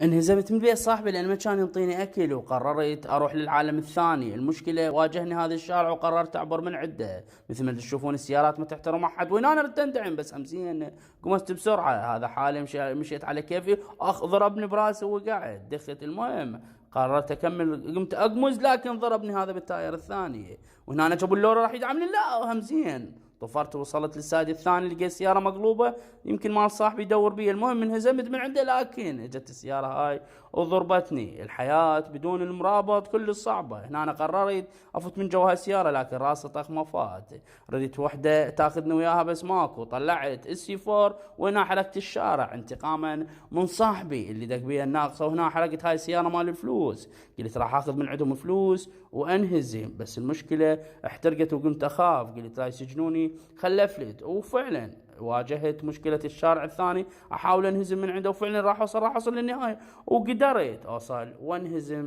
انهزمت من بيت صاحبي لان ما كان ينطيني اكل، وقررت اروح للعالم الثاني. المشكله واجهني هذا الشارع وقررت اعبر من عنده. مثل ما تشوفون السيارات ما تحترم احد، وين انا ردت اندعم بس امسين قمت بسرعه. هذا حالي مشيت على كيفي، اخ ضربني براسي وقعد دخت. المهم قررت اكمل، قمت اقمز لكن ضربني هذا بالتاير الثاني. وهنا جابوا اللوري راح يدعمني، لا همزين طفرت ووصلت للسادي الثاني، لقيت سيارة مقلوبة يمكن مال صاحبي يدور بي. المهم انهزمت من عنده، لكن اجت السيارة هاي وضربتني. الحياة بدون المرابط كل صعبة. هنا أنا قررت أفوت من جوا السيارة، لكن راسي طخ ما فات. ردت وحدة تاخذني وياها بس ماكو، طلعت السي 4 وهنا حركت الشارع انتقاما من صاحبي اللي دق بي الناقصة. وهنا حركت هاي السيارة مال الفلوس، قلت راح اخذ من عندهم فلوس وانهزم. بس المشكلة احترقت وقمت اخاف، قلت لا يسجنوني خل افلت. وفعلا واجهت مشكلة الشارع الثاني، احاول انهزم من عنده، وفعلا راح اوصل للنهاية وقدرت اوصل وانهزم.